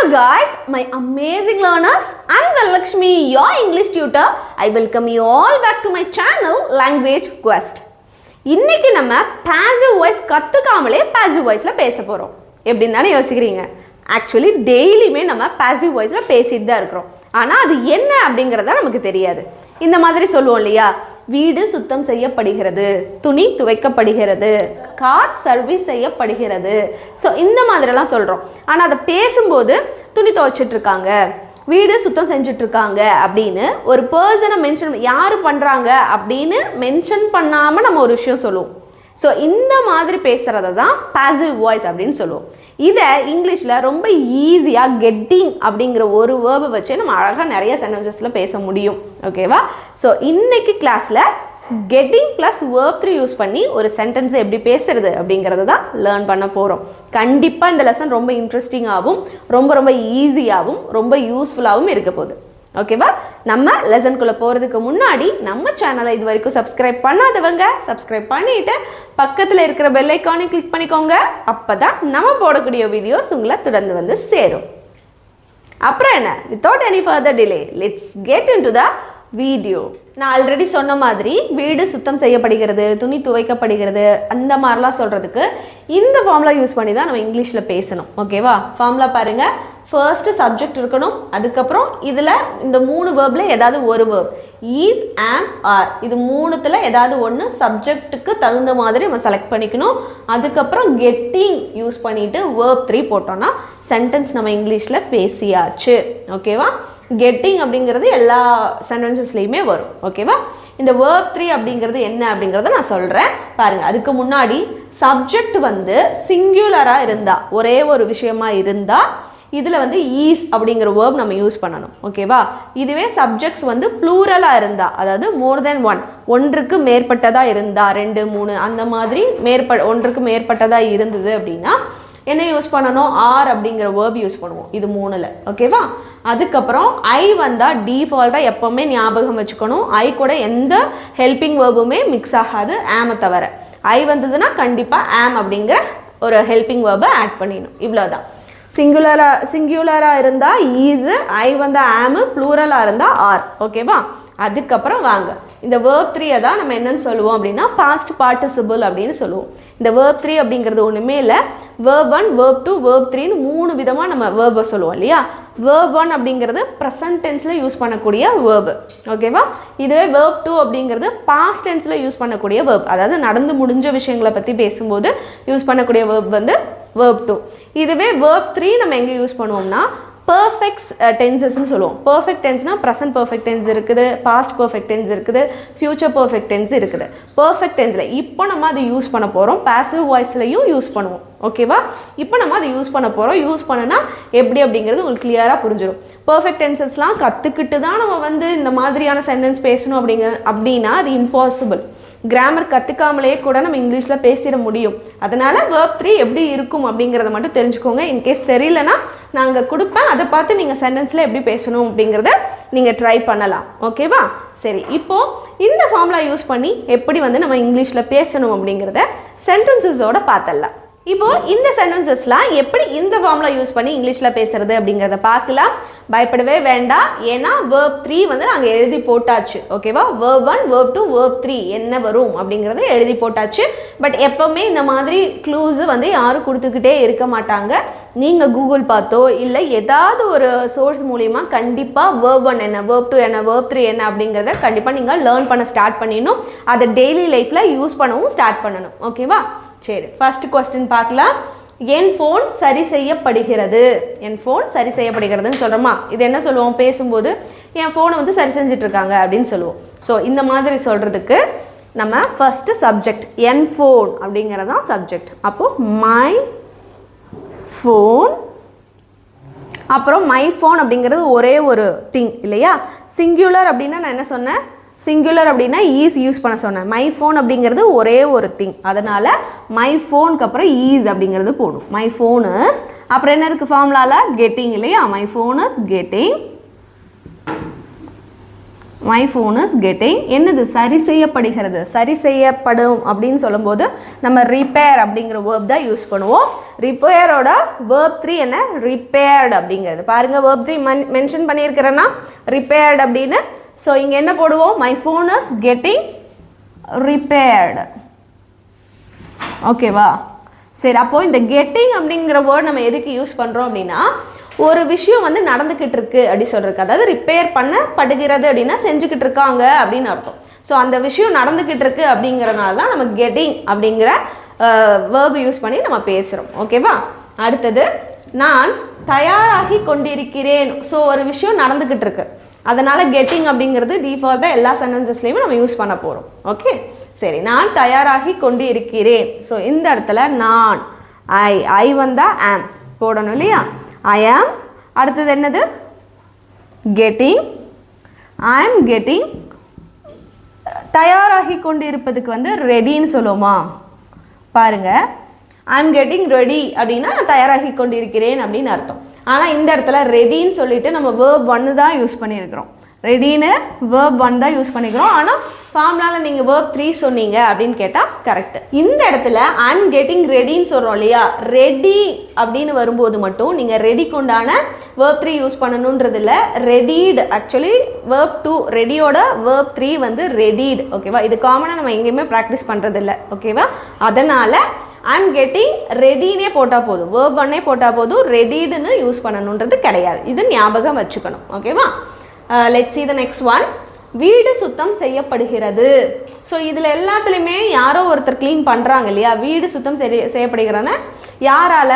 Hello guys, my amazing learners. I am Lakshmi, your English tutor. I welcome you all back to my channel Language Quest. இன்னைக்கு நம்ம passive voice கத்துக்காமலே passive voiceல பேச போறோம். எப்படின்னு தானே யோசிக்கிறீங்க? Actually டெய்லியுமே நம்ம passive voiceல பேசிட்டு தான் இருக்கோம். ஆனா அது என்ன அப்படிங்கறத நமக்கு தெரியாது. இந்த மாதிரி சொல்லுவோம் இல்லையா? வீடு சுத்தம் செய்யப்படுகிறது, துணி துவைக்கப்படுகிறது, கார் சர்வீஸ் செய்யப்படுகிறது. ஸோ இந்த மாதிரிலாம் சொல்கிறோம். ஆனால் அதை பேசும்போது துணி துவைச்சிட்டு இருக்காங்க, வீடு சுத்தம் செஞ்சுட்டு இருக்காங்க அப்படின்னு ஒரு பர்சனை மென்ஷன் யார் பண்ணுறாங்க அப்படின்னு மென்ஷன் பண்ணாமல் நம்ம ஒரு விஷயம் சொல்லுவோம். ஸோ இந்த மாதிரி பேசுகிறத தான் பாசிவ் வாய்ஸ் அப்படின்னு சொல்லுவோம். இதை இங்கிலீஷில் ரொம்ப ஈஸியாக கெட்டிங் அப்படிங்கிற ஒரு வேர்பை வச்சு நம்ம அழகாக நிறைய சென்டென்சஸில் பேச முடியும். ஓகேவா? ஸோ இன்னைக்கு கிளாஸில் கெட்டிங் ப்ளஸ் வேர்ப் 3 யூஸ் பண்ணி ஒரு சென்டென்ஸை எப்படி பேசுறது அப்படிங்கிறத தான் லேர்ன் பண்ண போகிறோம். கண்டிப்பாக இந்த லெசன் ரொம்ப இன்ட்ரெஸ்டிங்காகவும் ரொம்ப ஈஸியாகவும் ரொம்ப யூஸ்ஃபுல்லாகவும் இருக்க போகுது. ஓகேவா? நம்ம லெசனுக்குள்ளே போகிறதுக்கு முன்னாடி நம்ம சேனலை இது வரைக்கும் சப்ஸ்கிரைப் பண்ணாதவங்க சப்ஸ்கிரைப் பண்ணிவிட்டு பக்கத்தில் இருக்கிற பெல் ஐக்கானை கிளிக் பண்ணிக்கோங்க. அப்போ தான் நம்ம போடக்கூடிய வீடியோஸ் உங்களை தொடர்ந்து வந்து சேரும். அப்புறம் என்ன, without any further delay let's get into the video. நான் ஆல்ரெடி சொன்ன மாதிரி வீடு சுத்தம் செய்யப்படுகிறது, துணி துவைக்கப்படுகிறது அந்த மாதிரிலாம் சொல்கிறதுக்கு இந்த ஃபார்முலா யூஸ் பண்ணி தான் நம்ம இங்கிலீஷில் பேசணும். ஓகேவா? ஃபார்முலா பாருங்கள். ஃபர்ஸ்ட்டு சப்ஜெக்ட் இருக்கணும், அதுக்கப்புறம் இதில் இந்த 3 வேர்பில் ஏதாவது ஒரு வேர்ப் ஈஸ், ஆம், ஆர் இது மூணுத்தில் ஏதாவது ஒன்று சப்ஜெக்ட்டுக்கு தகுந்த மாதிரி நம்ம செலக்ட் பண்ணிக்கணும். அதுக்கப்புறம் கெட்டிங் யூஸ் பண்ணிவிட்டு வேர்ப் 3 போட்டோன்னா சென்டென்ஸ் நம்ம இங்கிலீஷில் பேசியாச்சு. ஓகேவா? கெட்டிங் அப்படிங்கிறது எல்லா சென்டென்சஸ்லேயுமே வரும். ஓகேவா? இந்த வேர்ப் 3 அப்படிங்கிறது என்ன அப்படிங்கிறத நான் சொல்கிறேன் பாருங்கள். அதுக்கு முன்னாடி சப்ஜெக்ட் வந்து சிங்குலராக இருந்தால், ஒரே ஒரு விஷயமா இருந்தால் இதில் வந்து ஈஸ் அப்படிங்கிற வேர்ப் நம்ம யூஸ் பண்ணணும். ஓகேவா? இதுவே சப்ஜெக்ட்ஸ் வந்து ப்ளூரலாக இருந்தால், அதாவது மோர் தென் ஒன், ஒன்றுக்கு மேற்பட்டதாக இருந்தால், 2 3 அந்த மாதிரி ஒன்றுக்கு மேற்பட்டதாக இருந்தது அப்படின்னா என்ன யூஸ் பண்ணணும்? ஆர் அப்படிங்கிற வேர்ப் யூஸ் பண்ணுவோம். இது 3ல். ஓகேவா? அதுக்கப்புறம் ஐ வந்தால் டிஃபால்ட்டாக எப்போவுமே ஞாபகம் வச்சுக்கணும், ஐ கூட எந்த ஹெல்பிங் வேர்புமே மிக்ஸ் ஆகாது ஆமை தவிர. ஐ வந்ததுன்னா கண்டிப்பாக ஆம் அப்படிங்கிற ஒரு ஹெல்பிங் வேர்பை ஆட் பண்ணிடணும். இவ்வளோதான். சிங்குலராக இருந்தால் ஈஸு, ஐ வந்து ஆமு, ப்ளூரலாக இருந்தால் ஆர். ஓகேவா? அதுக்கப்புறம் வாங்க, இந்த வேர்ப் 3 தான் நம்ம என்னன்னு சொல்லுவோம் அப்படின்னா பாஸ்ட் பார்ட்டிசிபிள் அப்படின்னு சொல்லுவோம். இந்த வேர்ப் 3 அப்படிங்கிறது ஒன்றுமே இல்லை, வேர்ப் 1 வேர்ப் 2 வேர்ப் 3ன்னு 3 விதமாக நம்ம வேர்பை சொல்லுவோம் இல்லையா? வேர்ப் 1 அப்படிங்கிறது ப்ரெசன்ட் டென்ஸில் யூஸ் பண்ணக்கூடிய வேர்பு. ஓகேவா? இதுவே வேர்ப் 2 அப்படிங்கிறது பாஸ்ட் டென்ஸில் யூஸ் பண்ணக்கூடிய வேர்ப், அதாவது நடந்து முடிஞ்ச விஷயங்களை பற்றி பேசும்போது யூஸ் பண்ணக்கூடிய வேர்ப் வந்து வேர்ப் 2. இதுவே வேர்ப் 3 நம்ம எங்கே யூஸ் பண்ணுவோம்னா பர்ஃபெக்ட் டென்சஸ்ன்னு சொல்லுவோம். பர்ஃபெக்ட் டென்ஸ்னால் ப்ரெசன்ட் பர்ஃபெக்ட் டென்ஸ் இருக்குது, பாஸ்ட் பர்ஃபெக்ட் டென்ஸ் இருக்குது, ஃபியூச்சர் பர்ஃபெக்ட் டென்ஸ் இருக்குது. பர்ஃபெக்ட் டென்ஸில் இப்போ நம்ம அதை யூஸ் பண்ண போகிறோம், பாசிவ் வாய்ஸ்லையும் யூஸ் பண்ணுவோம். ஓகேவா? இப்போ நம்ம அதை யூஸ் பண்ண போகிறோம். யூஸ் பண்ணுனா எப்படி அப்படிங்கிறது உங்களுக்கு கிளியராக புரிஞ்சிடும். பர்ஃபெக்ட் டென்சஸ்லாம் கற்றுக்கிட்டு தான் நம்ம வந்து இந்த மாதிரியான சென்டென்ஸ் பேசணும் அப்படின்னா அது இம்பாசிபிள். கிராமர் கற்றுக்காமலே கூட நம்ம இங்கிலீஷில் பேசிட முடியும். அதனால் வேர்ப் 3 எப்படி இருக்கும் அப்படிங்கிறத மட்டும் தெரிஞ்சுக்கோங்க. இன்கேஸ் தெரியலனா நாங்கள் கொடுப்பேன், அதை பார்த்து நீங்கள் சென்டென்ஸில் எப்படி பேசணும் அப்படிங்கிறத நீங்கள் ட்ரை பண்ணலாம். ஓகேவா? சரி, இப்போது இந்த ஃபார்முலா யூஸ் பண்ணி எப்படி வந்து நம்ம இங்கிலீஷில் பேசணும் அப்படிங்கிறத சென்டென்சஸோடு பார்த்தலாம். இப்போது இந்த சென்டென்சஸ்லாம் எப்படி இந்த ஃபார்முலா யூஸ் பண்ணி இங்கிலீஷில் பேசுறது அப்படிங்கிறத பார்க்கலாம். பயப்படவே வேண்டாம், ஏன்னா வேர்ப் 3 வந்து நாங்கள் எழுதி போட்டாச்சு. ஓகேவா? வேர்ப் 1 வேர்ப் 2 வேர்ப் 3 என்ன வரும் அப்படிங்கிறத எழுதி போட்டாச்சு. பட் எப்போவுமே இந்த மாதிரி க்ளூஸு வந்து யாரும் கொடுத்துக்கிட்டே இருக்க மாட்டாங்க. நீங்கள் கூகுள் பார்த்தோ இல்லை ஏதாவது ஒரு சோர்ஸ் மூலிமா கண்டிப்பாக வேர்ப் 1 என்ன, வேர்ப் 2 என்ன, வேர்ப் 3 என்ன அப்படிங்கிறத கண்டிப்பாக நீங்கள் லேர்ன் பண்ண ஸ்டார்ட் பண்ணிடணும். அதை டெய்லி லைஃப்பில் யூஸ் பண்ணவும் ஸ்டார்ட் பண்ணணும். ஓகேவா? சரி, ஃபர்ஸ்ட் கொஸ்டின் பார்க்கலாம். என் ஃபோன் சரி செய்யப்படுகிறது. என் ஃபோன் சரி செய்யப்படுகிறதுன்னு சொல்கிறோமா? இது என்ன சொல்லுவோம் பேசும்போது? என் ஃபோனை வந்து சரி செஞ்சிட்ருக்காங்க அப்படின்னு சொல்லுவோம். ஸோ இந்த மாதிரி சொல்கிறதுக்கு நம்ம ஃபஸ்ட்டு சப்ஜெக்ட் என் ஃபோன் அப்படிங்கிறது தான் சப்ஜெக்ட். அப்போது மை ஃபோன், அப்புறம் மை ஃபோன் அப்படிங்கிறது ஒரே ஒரு திங் இல்லையா? சிங்குலர் அப்படின்னா நான் என்ன சொன்னேன்? சிங்குலர் அப்படின்னா ஈஸ் யூஸ் பண்ண சொன்னேன். மை ஃபோன் அப்படிங்கிறது ஒரே ஒரு திங், அதனால் மை ஃபோனுக்கு அப்புறம் ஈஸ் அப்படிங்கிறது போடும். மை ஃபோன் இஸ், அப்புறம் என்ன இருக்குது ஃபார்முலாவில்? கெட்டிங் இல்லையா? My phone is getting, my phone is getting என்னது சரி செய்யப்படுகிறது. சரி செய்யப்படும் அப்படின்னு சொல்லும்போது நம்ம ரிப்பேர் அப்படிங்கிற வேர்ப் தான் யூஸ் பண்ணுவோம். ரிப்பேரோட வேர்ப் 3 என்ன ரிப்பேர்டு அப்படிங்கிறது. பாருங்கள் வேர்ப் 3 மென்ஷன் பண்ணியிருக்கிறேன்னா ரிப்பேர்டு அப்படின்னு. ஸோ இங்கே என்ன போடுவோம் my phone is getting repaired. ஓகேவா சரி. அப்போது இந்த கெட்டிங் அப்படிங்கிற வேர்ட் நம்ம எதுக்கு யூஸ் பண்ணுறோம் அப்படின்னா ஒரு விஷயம் வந்து நடந்துக்கிட்டு இருக்கு அப்படி சொல்கிறதுக்கு. அதாவது ரிப்பேர் பண்ணப்படுகிறது அப்படின்னா செஞ்சுக்கிட்டு இருக்காங்க அப்படின்னு அர்த்தம். ஸோ அந்த விஷயம் நடந்துக்கிட்டு இருக்கு அப்படிங்கிறனால தான் நம்ம கெட்டிங் அப்படிங்கிற வேர்பு யூஸ் பண்ணி நம்ம பேசுகிறோம். ஓகேவா. அடுத்தது நான் தயாராகி கொண்டிருக்கிறேன். ஸோ ஒரு விஷயம் நடந்துக்கிட்டு இருக்கு, அதனால் கெட்டிங் அப்படிங்கிறது டிஃபால்ட்டாக எல்லா சென்டென்சஸ்லையுமே நம்ம யூஸ் பண்ண போகிறோம். ஓகே சரி. நான் தயாராகி கொண்டு இருக்கிறேன். ஸோ இந்த இடத்துல நான் ஐ வந்தால் ஆம் போடணும் இல்லையா. ஐ ஆம். அடுத்தது என்னது கெட்டிங். I am getting. தயாராகி கொண்டு இருப்பதுக்கு வந்து ரெடின்னு சொல்லுவோமா. பாருங்கள் ஐ ஆம் கெட்டிங் ரெடி அப்படின்னா நான் தயாராகி கொண்டு இருக்கிறேன் அப்படின்னு அர்த்தம். ஆனால் இந்த இடத்துல ரெடின்னு சொல்லிட்டு நம்ம வேர்ப் 1 தான் யூஸ் பண்ணியிருக்கிறோம். ரெடின்னு வேர்ப் 1 தான் யூஸ் பண்ணிக்கிறோம். ஆனால் ஃபார்முலாவில் நீங்கள் வேர்ப் 3 சொன்னீங்க அப்படின்னு கேட்டால் கரெக்டு. இந்த இடத்துல ஐம் கெட்டிங் ரெடின்னு சொல்கிறோம் இல்லையா. ரெடி அப்படின்னு வரும்போது மட்டும் நீங்கள் ரெடிக்கு உண்டான வேர்ப் 3 யூஸ் பண்ணணுன்றதில்ல. ரெடீடு ஆக்சுவலி வேர்ப் 2 ரெடியோட வேர்ப் 3 வந்து ரெடீடு. ஓகேவா. இது காமனாக நம்ம எங்கேயுமே ப்ராக்டிஸ் பண்ணுறதில்ல. ஓகேவா. அதனால் ஐம் கெட்டிங் ரெடினே போட்டால் போதும், வேர்ப் 1 போட்டால் போதும், ரெடீடுன்னு யூஸ் பண்ணணுன்றது கிடையாது. இது ஞாபகம் வச்சுக்கணும். ஓகேவா. Let's see the next one. வீடு சுத்தம் செய்யப்படுகிறது. ஸோ இதில் எல்லாத்துலேயுமே யாரோ ஒருத்தர் க்ளீன் பண்ணுறாங்க இல்லையா. வீடு சுத்தம் செய்யப்படுகிறதுனா யாரால்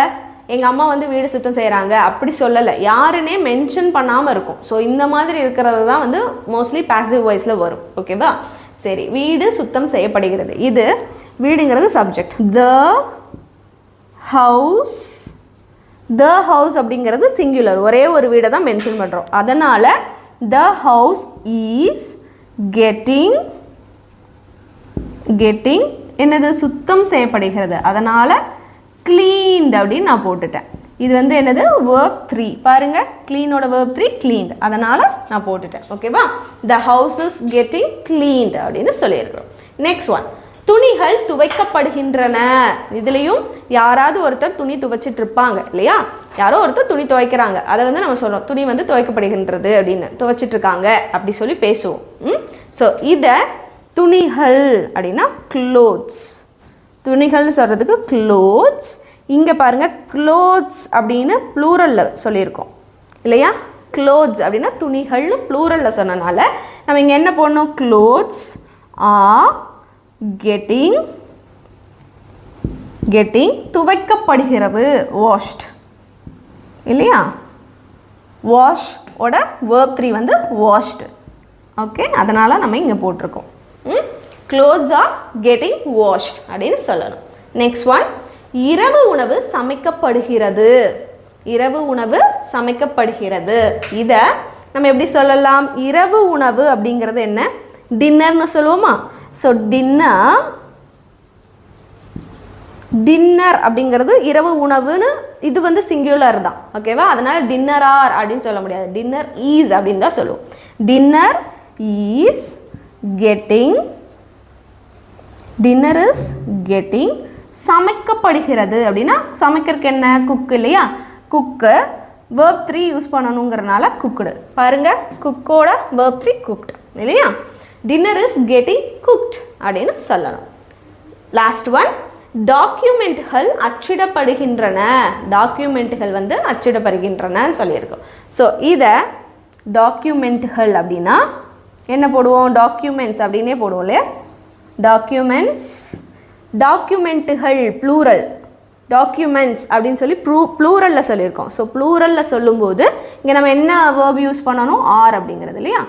எங்கள் அம்மா வந்து வீடு சுத்தம் செய்கிறாங்க அப்படி சொல்லலை, யாருன்னே மென்ஷன் பண்ணாமல் இருக்கும். ஸோ இந்த மாதிரி இருக்கிறது தான் வந்து மோஸ்ட்லி பாசிவ் வாய்ஸில் வரும். ஓகேவா. சரி. வீடு சுத்தம் செய்யப்படுகிறது. இது வீடுங்கிறது சப்ஜெக்ட். த ஹவுஸ் அப்படிங்கிறது சிங்குலர், ஒரே ஒரு வீடை தான் மென்ஷன் பண்ணுறோம். அதனால் the house is getting என்னது சுத்தம் செய்யப்படுகிறது. அதனால் cleaned அப்படின்னு நான் போட்டுட்டேன். இது வந்து என்னது verb 3. பாருங்க cleanோட verb 3 cleaned, அதனால் நான் போட்டுட்டேன். ஓகேவா. the house is getting cleaned அப்படின்னு சொல்லியிருக்கிறோம். நெக்ஸ்ட் ஒன் துணிகள் துவைக்கப்படுகின்றன. இதுலேயும் யாராவது ஒருத்தர் துணி துவைச்சிட்டு இருப்பாங்க இல்லையா. யாரோ ஒருத்தர் துணி துவைக்கிறாங்க, அதை வந்து நம்ம சொல்கிறோம் துணி வந்து துவைக்கப்படுகின்றது அப்படின்னு, துவைச்சிட்டு இருக்காங்க அப்படி சொல்லி பேசுவோம். ஸோ இதை துணிகள் அப்படின்னா க்ளோத்ஸ். துணிகள்னு சொல்கிறதுக்கு க்ளோத்ஸ். இங்கே பாருங்கள் க்ளோத்ஸ் அப்படின்னு ப்ளூரலில் சொல்லியிருக்கோம் இல்லையா. க்ளோத்ஸ் அப்படின்னா துணிகள்னு ப்ளூரலில் சொன்னனால நம்ம இங்கே என்ன போடணும் க்ளோத்ஸ் ஆர் getting துவைக்கப்படுகிறது வாஷ்ட் இல்லையா. வாஷ் ஓட verb 3 வந்து வாஷ்டு. ஓகே அதனால் நம்ம இங்கே போட்டிருக்கோம் க்ளோத்ஸ் ஆர் கெட்டிங் வாஷ்ட் அப்படின்னு சொல்லணும். நெக்ஸ்ட் ஒன் இரவு உணவு சமைக்கப்படுகிறது. இரவு உணவு சமைக்கப்படுகிறது. இதை நம்ம எப்படி சொல்லலாம். இரவு உணவு அப்படிங்கிறது என்ன டின்னர்னு சொல்லுவோமா. ஸோ டின்னர் அப்படிங்கிறது இரவு உணவுன்னு இது வந்து சிங்குலர் தான். ஓகேவா. அதனால் டின்னரார் அப்படின்னு சொல்ல முடியாது, டின்னர் ஈஸ் அப்படின்னு தான் சொல்லுவோம். டின்னர் இஸ் கெட்டிங் சமைக்கப்படுகிறது அப்படின்னா சமைக்கிறதுக்கு என்ன குக் இல்லையா. குக்கு verb 3 யூஸ் பண்ணணுங்கிறனால குக்குடு. பாருங்கள் குக்கோட verb 3 குக்டு இல்லையா. டின்னர் இஸ் கெட்டிங் குக்ட் அப்படின்னு சொல்லணும். Last one டாக்குமெண்ட்டுகள் அச்சிடப்படுகின்றன. டாக்குமெண்ட்டுகள் வந்து அச்சிடப்படுகின்றன சொல்லியிருக்கோம். ஸோ இதை டாக்குமெண்ட்டுகள் அப்படின்னா என்ன போடுவோம் டாக்குமெண்ட்ஸ் அப்படின்னே போடுவோம் இல்லையா. டாக்குமெண்ட்டுகள் ப்ளூரல், டாக்குமெண்ட்ஸ் அப்படின்னு சொல்லி ப்ளூரலில் சொல்லியிருக்கோம். ஸோ ப்ளூரலில் சொல்லும்போது இங்கே நம்ம என்ன வேர்ப் யூஸ் பண்ணணும் ஆர் அப்படிங்கிறது இல்லையா.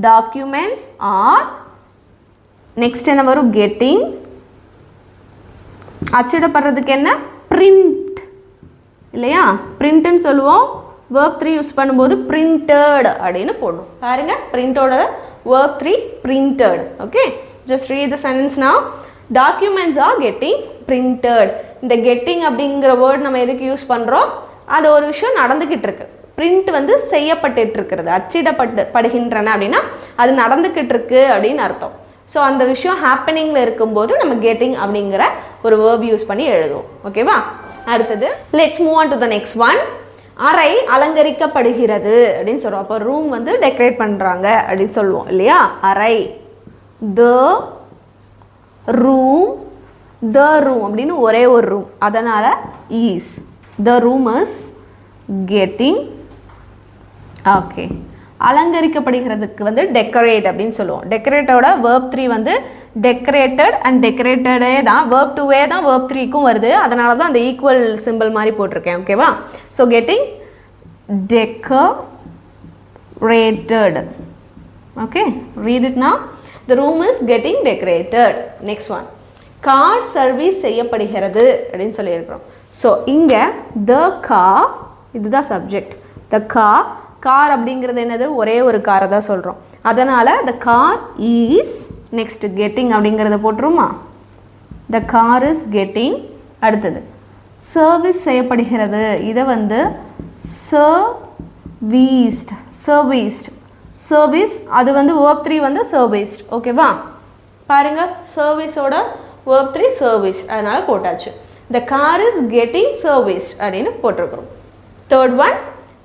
டாக்குமெண்ட்ஸ் ஆர் நெக்ஸ்ட் என்ன வரும் கெட்டிங். அச்சிடப்படுறதுக்கு என்ன பிரிண்ட் இல்லையா. பிரிண்ட்னு சொல்லுவோம். verb 3 யூஸ் பண்ணும்போது printed அப்படின்னு போடணும். பாருங்க பிரிண்டோட verb 3 printed. Okay just read the sentence now. Documents are getting printed. இந்த கெட்டிங் அப்படிங்கிற வேர்ட் நம்ம எதுக்கு யூஸ் பண்ணுறோம். அது ஒரு விஷயம் நடந்துக்கிட்டு இருக்கு, பிரிண்ட் வந்து செய்யப்பட்டு இருக்கிறது, அச்சிடப்படுகின்றன அப்படின்னா அது நடந்துக்கிட்டு இருக்கு அப்படின்னு அர்த்தம். ஸோ அந்த விஷயம் ஹேப்பனிங்கில் இருக்கும்போது நம்ம கெட்டிங் அப்படிங்கிற ஒரு வேர்ப் யூஸ் பண்ணி எழுதுவோம். ஓகேவா? அடுத்தது let's move on to the next one. அறை அலங்கரிக்கப்படுகிறது அப்படின்னு சொல்கிறோம். அப்போ ரூம் வந்து டெக்கரேட் பண்ணுறாங்க அப்படின்னு சொல்லுவோம் இல்லையா? அறை, த ரூம், த ரூம் அப்படின்னு ஒரே ஒரு ரூம், அதனால் is. The room is getting. Okay, அலங்கரிக்கப்படுகிறதுக்கு வந்து டெக்கரேட் அப்படின்னு சொல்லுவோம். டெக்கரேட்டோட வேர்ப் 3 வந்து டெக்கரேட்டட் அண்ட் டெக்கரேட்டடே தான், வேர்ப் 2வே தான் வேர்ப் 3க்கும் வருது. அதனால தான் அந்த ஈக்குவல் சிம்பிள் மாதிரி போட்டிருக்கேன். ஓகேவா? So getting decorated. Okay, read it now. The room is getting decorated. Next one. Car service செய்யப்படுகிறது அப்படின்னு சொல்லியிருக்கிறோம். ஸோ இங்கே the car, இதுதான் சப்ஜெக்ட். the car, கார் அப்படிங்கிறது என்னது? ஒரே ஒரு காரை தான் சொல்கிறோம். அதனால் the car is, next getting அப்படிங்கிறத போட்டுருமா? the car is getting. அடுத்தது சர்வீஸ் செய்யப்படுகிறது, இதை வந்து சர்வீஸ்ட். சர்வீஸ் அது வந்து வேர்ப் 3 வந்து சர்வீஸ்ட். ஓகேவா? பாருங்க, சர்வீஸோட வேர்ப் 3 சர்வீஸ், அதனால் போட்டாச்சு. the car is getting serviced அப்படின்னு போட்டிருக்கிறோம். தேர்ட் ஒன்,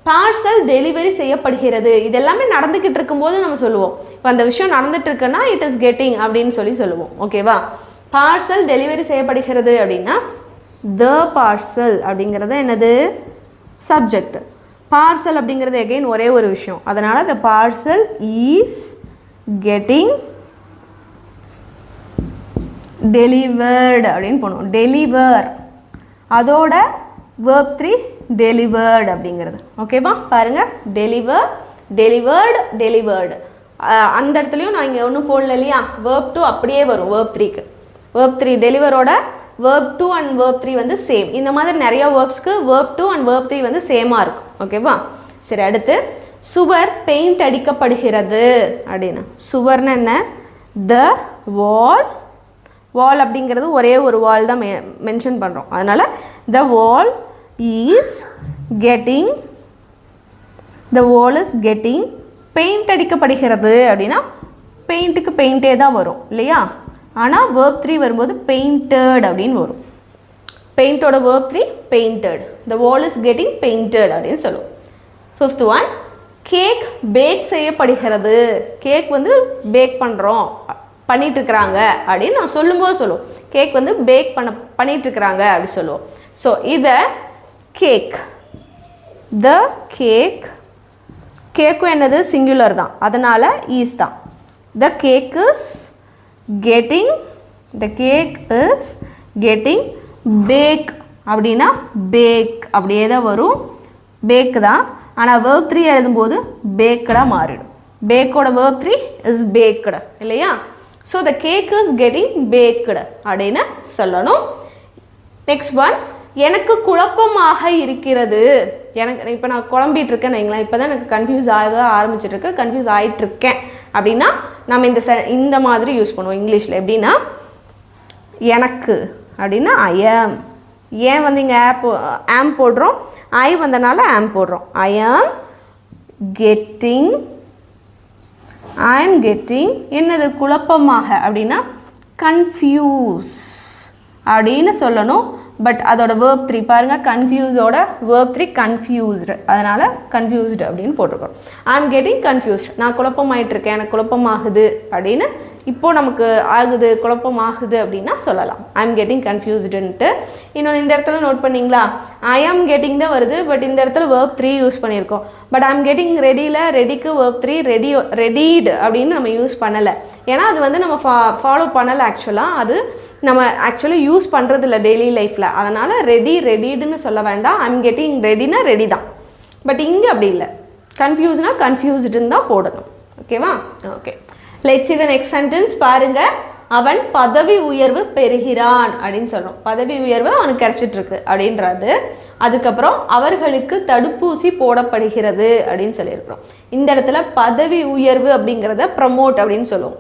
பார்சல் டெலிவரி செய்யப்படுகிறது. இது எல்லாமே நடந்துக்கிட்டு இருக்கும்போது நம்ம சொல்லுவோம். இப்போ அந்த விஷயம் நடந்துட்டு இருக்குன்னா இட் இஸ் கெட்டிங் அப்படின்னு சொல்லுவோம். ஓகேவா? பார்சல் டெலிவரி செய்யப்படுகிறது அப்படின்னா த பார்சல் அப்படிங்கிறது என்னது? சப்ஜெக்ட். பார்சல் அப்படிங்கிறது அகெயின் ஒரே ஒரு விஷயம், அதனால் the parcel is getting delivered அப்படின்னு போனோம். டெலிவர் அதோட வேர்ப் 3 டெலிவர்டு அப்படிங்கிறது. ஓகேவா? பாருங்கள், டெலிவர், டெலிவர்டு, டெலிவர்டு. அந்த இடத்துலையும் நான் இங்கே ஒன்றும் போடல இல்லையா? வேர்ப் 2 அப்படியே வரும் வேர்ப் 3க்கு. வேர்ப் 3 டெலிவரோட வேர்ப் 2 அண்ட் வேர்ப் 3 வந்து சேம். இந்த மாதிரி நிறைய வேர்ப்ஸ்க்கு வேர்ப் 2 அண்ட் வேர்ப் 3 வந்து சேமாக இருக்கும். ஓகேவா? சரி, அடுத்து சுவர் பெயிண்ட் அடிக்கப்படுகிறது அப்படின்னு. சுவர்னு என்ன? த வால். வால் அப்படிங்கிறது ஒரே ஒரு வால் தான் மென்ஷன் பண்ணுறோம். அதனால் the wall is getting, the wall is getting paint அடிக்கப்படுகிறது அப்படின்னா பெயிண்ட்டுக்கு பெயிண்டே தான் வரும் இல்லையா? ஆனால் வேர்ப் 3 வரும்போது பெயிண்டட் அப்படின்னு வரும். பெயிண்டோட verb 3 painted. The wall is getting painted அப்படின்னு சொல்லுவோம். ஃபிஃப்த் ஒன், கேக் பேக் செய்யப்படுகிறது. கேக் வந்து பேக் பண்ணுறோம், பண்ணிகிட்ருக்குறாங்க அப்படின்னு நான் சொல்லும்போது சொல்லுவோம். கேக் வந்து பேக் பண்ணிகிட்ருக்குறாங்க அப்படின்னு சொல்லுவோம். ஸோ இதை கேக், த கேக், கேக்கும் என்னது? சிங்குலர் தான், அதனால் ஈஸ் தான். The cake is getting, the cake is getting bake அப்படின்னா பேக் அப்படியே தான் வரும், பேக் தான். ஆனால் வேர்ப் 3 எழுதும்போது பேக்கடாக மாறிடும். பேக்கோட வேர்ப் 3 இஸ் பேக்கடு இல்லையா? So the cake is getting packed அப்படின்னு சொல்லணும். நெக்ஸ்ட் ஒன், எனக்கு குழப்பமாக இருக்கிறது. எனக்கு இப்போ நான் குழம்பிட்டு இருக்கேன் வைங்களேன், இப்போ தான் எனக்கு கன்ஃபியூஸ் ஆரம்பிச்சிட்ருக்கு, கன்ஃபியூஸ் ஆகிட்டுருக்கேன் அப்படின்னா நம்ம இந்த மாதிரி யூஸ் பண்ணுவோம் இங்கிலீஷில். எப்படின்னா எனக்கு அப்படின்னா ஐ ஆம். ஏன் வந்து இங்கே ஆம் போடுறோம்? ஐ வந்தனால ஆம் போடுறோம். ஐ am getting, I am getting என்னது? குழப்பமாக அப்படின்னா கன்ஃபியூஸ் அப்படின்னு சொல்லணும். பட் அதோட வேர்ப் 3 பாருங்கள், கன்ஃபியூஸோட வேர்ப் 3 கன்ஃபியூஸ்டு, அதனால் கன்ஃபியூஸ்டு அப்படின்னு போட்டிருக்கோம். ஐ ஆம் கெட்டிங் கன்ஃபியூஸ்ட், நான் குழப்பமாயிட்டிருக்கேன், எனக்கு குழப்பமாகுது அப்படின்னு இப்போது நமக்கு ஆகுது, குழப்பமாகுது அப்படின்னா சொல்லலாம் ஐ ஆம் கெட்டிங் கன்ஃபியூஸ்டுன்ட்டு. இன்னொன்று இந்த இடத்துல நோட் பண்ணிங்களா? ஐ ஆம் கெட்டிங் தான் வருது, பட் இந்த இடத்துல வேர்ப் 3 யூஸ் பண்ணியிருக்கோம். But I am getting ரெடியில் ரெடிக்கு verb 3 ரெடீடு அப்படின்னு நம்ம யூஸ் பண்ணலை. ஏன்னா அது வந்து நம்ம ஃபாலோ பண்ணலை. ஆக்சுவலாக அது நம்ம ஆக்சுவலி யூஸ் பண்ணுறதில்ல டெய்லி லைஃப்பில். அதனால் ரெடிடுன்னு சொல்ல வேண்டாம். ஐ ஆம் கெட்டிங் ரெடினா ரெடி தான். பட் இங்கே அப்படி இல்லை, கன்ஃபியூஸ்னா கன்ஃபியூஸ்டுன்னு தான் போடணும். ஓகேவா? Okay, let's see the next sentence. பாருங்க, அவன் பதவி உயர்வு பெறுகிறான் அப்படின்னு சொல்கிறோம். பதவி உயர்வு அவனுக்கு கிடைச்சிட்ருக்கு அப்படின்றது. அதுக்கப்புறம் அவர்களுக்கு தடுப்பூசி போடப்படுகிறது அப்படின்னு சொல்லியிருக்கிறோம். இந்த இடத்துல பதவி உயர்வு அப்படிங்கிறத ப்ரமோட் அப்படின்னு சொல்லுவோம்.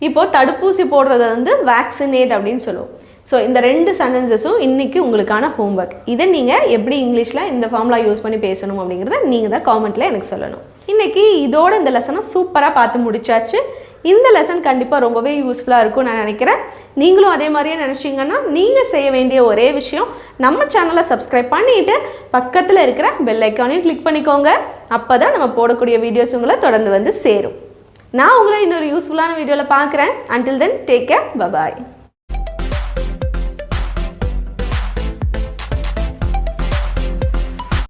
இப்போது தடுப்பூசி போடுறத வந்து வேக்சினேட் அப்படின்னு சொல்லுவோம். ஸோ இந்த 2 சென்டென்சஸும் இன்றைக்கி உங்களுக்கான ஹோம்ஒர்க். இதை நீங்கள் எப்படி இங்கிலீஷில் இந்த ஃபார்முலா யூஸ் பண்ணி பேசணும் அப்படிங்கிறத நீங்கள் தான் காமெண்ட்டில் எனக்கு சொல்லணும். இன்றைக்கி இதோட இந்த லெசனை சூப்பராக பார்த்து முடிச்சாச்சு. இந்த லெசன் கண்டிப்பாக ரொம்பவே யூஸ்ஃபுல்லாக இருக்கும்னு நான் நினைக்கிறேன். நீங்களும் அதே மாதிரியே நினச்சிங்கன்னா நீங்கள் செய்ய வேண்டிய ஒரே விஷயம், நம்ம சேனலை சப்ஸ்கிரைப் பண்ணிவிட்டு பக்கத்தில் இருக்கிற பெல் ஐக்கானையும் கிளிக் பண்ணிக்கோங்க. அப்போ தான் நம்ம போடக்கூடிய வீடியோஸ் உங்களை தொடர்ந்து வந்து சேரும். நான் உங்களை இன்னொரு யூஸ்ஃபுல்லான வீடியோவில் பார்க்குறேன். Until then, take care. Bye-bye.